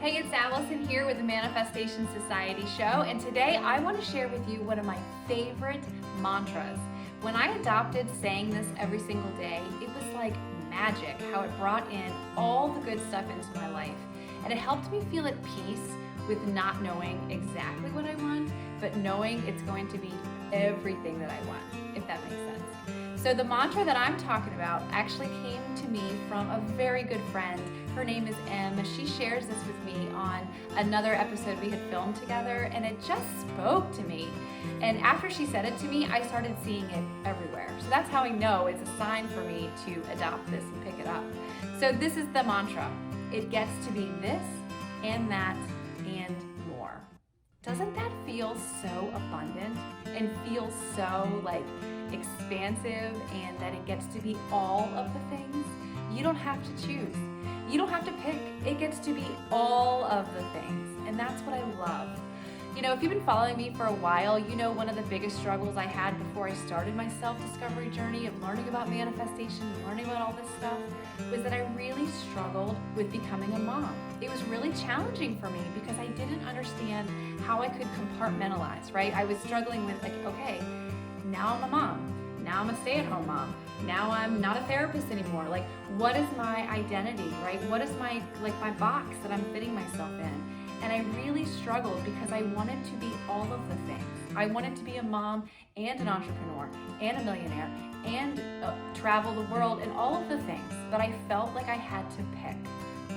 Hey, it's Allison here with the Manifestation Society show, and today I want to share with you one of my favorite mantras. When I adopted saying this every single day, it was like magic how it brought in all the good stuff into my life. And it helped me feel at peace with not knowing exactly what I want, but knowing it's going to be everything that I want, if that makes sense. So the mantra that I'm talking about actually came to me from a very good friend. Her name is Em. She shares this with me on another episode we had filmed together, and it just spoke to me. And after she said it to me, I started seeing it everywhere. So that's how I know it's a sign for me to adopt this and pick it up. So this is the mantra. It gets to be this and that and more. Doesn't that feel so abundant and feel so expansive, and that it gets to be all of the things? You don't have to choose. You don't have to pick. It gets to be all of the things. And that's what I love. You know, if you've been following me for a while, you know one of the biggest struggles I had before I started my self-discovery journey of learning about manifestation and learning about all this stuff was that I really struggled with becoming a mom. It was really challenging for me because I didn't understand how I could compartmentalize, right? I was struggling with okay, now I'm a mom. Now I'm a stay-at-home mom. Now I'm not a therapist anymore. What is my identity, right? What is my box that I'm fitting myself in? And I really struggled because I wanted to be all of the things. I wanted to be a mom and an entrepreneur and a millionaire and travel the world and all of the things. But I felt like I had to pick.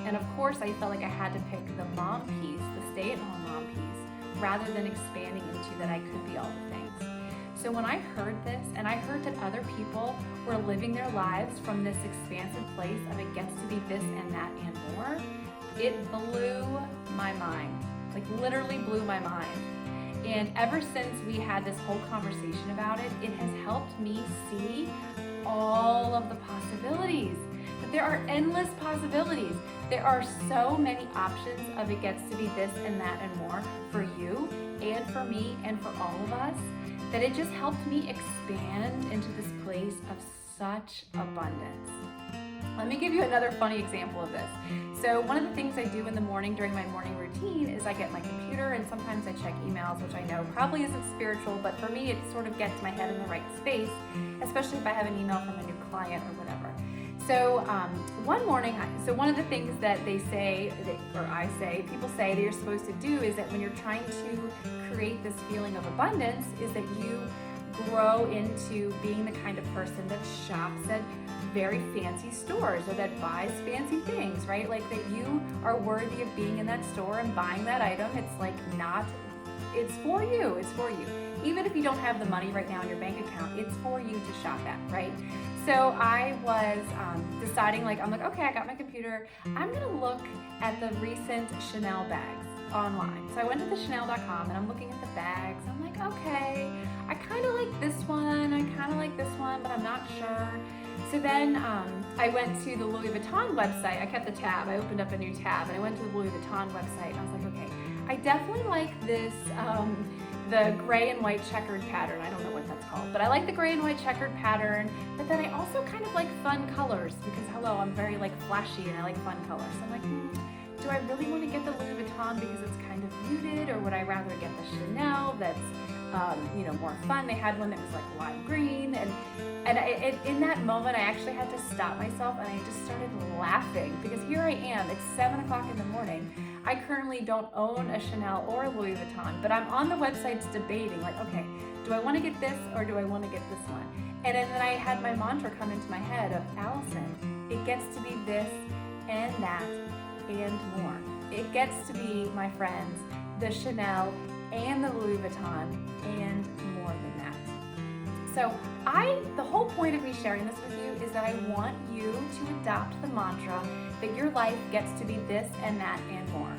And of course, I felt like I had to pick the mom piece, the stay-at-home mom piece, rather than expanding into that I could be all the things. So when I heard this, and I heard that other people were living their lives from this expansive place of it gets to be this and that and more, it blew my mind, literally blew my mind. And ever since we had this whole conversation about it, it has helped me see all of the possibilities. That there are endless possibilities. There are so many options of it gets to be this and that and more for you and for me and for all of us, that it just helped me expand into this place of such abundance. Let me give you another funny example of this. So one of the things I do in the morning during my morning routine is I get my computer and sometimes I check emails, which I know probably isn't spiritual, but for me it sort of gets my head in the right space, especially if I have an email from a new client or whatever. So one morning, one of the things that they say, people say that you're supposed to do is that when you're trying to create this feeling of abundance is that you grow into being the kind of person that shops at very fancy stores or that buys fancy things, right? Like that you are worthy of being in that store and buying that item. It's for you, it's for you. Even if you don't have the money right now in your bank account, it's for you to shop at, right? So I was deciding, okay, I got my computer. I'm gonna look at the recent Chanel bags online. So I went to the Chanel.com and I'm looking at the bags. I'm like, okay, I kind of like this one, I kind of like this one, but I'm not sure. So then I went to the Louis Vuitton website. I kept the tab. I opened up a new tab and I went to the Louis Vuitton website and I was like, okay, I definitely like this, the gray and white checkered pattern. I don't know what that's called, but I like the gray and white checkered pattern. But then I also kind of like fun colors because I'm very flashy and I like fun colors. So I'm like, do I really want to get the Louis Vuitton because it's kind of muted, or would I rather get the Chanel that's more fun? They had one that was lime green, and in that moment I actually had to stop myself and I just started laughing because here I am, it's 7 o'clock in the morning. I currently don't own a Chanel or a Louis Vuitton, but I'm on the websites debating okay, do I want to get this or do I want to get this one? And then I had my mantra come into my head of, Allison, it gets to be this and that and more. It gets to be, my friends, the Chanel and the Louis Vuitton and more than that. So the whole point of me sharing this with you is that I want you to adopt the mantra that your life gets to be this and that and more.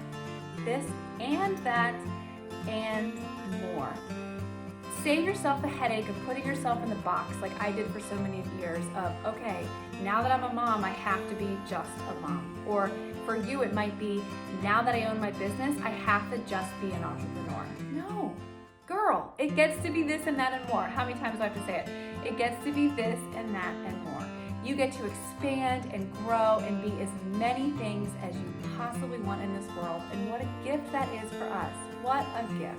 This and that and more. Save yourself the headache of putting yourself in the box like I did for so many years of, okay, now that I'm a mom, I have to be just a mom. Or for you, it might be, now that I own my business, I have to just be an entrepreneur. No, girl, it gets to be this and that and more. How many times do I have to say it? It gets to be this and that and more. You get to expand and grow and be as many things as you possibly want in this world. And what a gift that is for us. What a gift.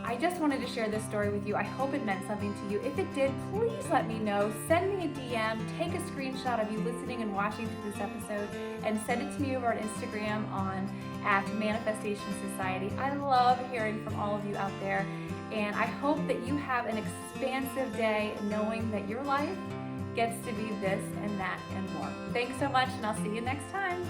I just wanted to share this story with you. I hope it meant something to you. If it did, please let me know. Send me a DM, take a screenshot of you listening and watching through this episode, and send it to me over on Instagram on @Manifestation Society. I love hearing from all of you out there, and I hope that you have an expansive day knowing that your life gets to be this and that and more. Thanks so much, and I'll see you next time.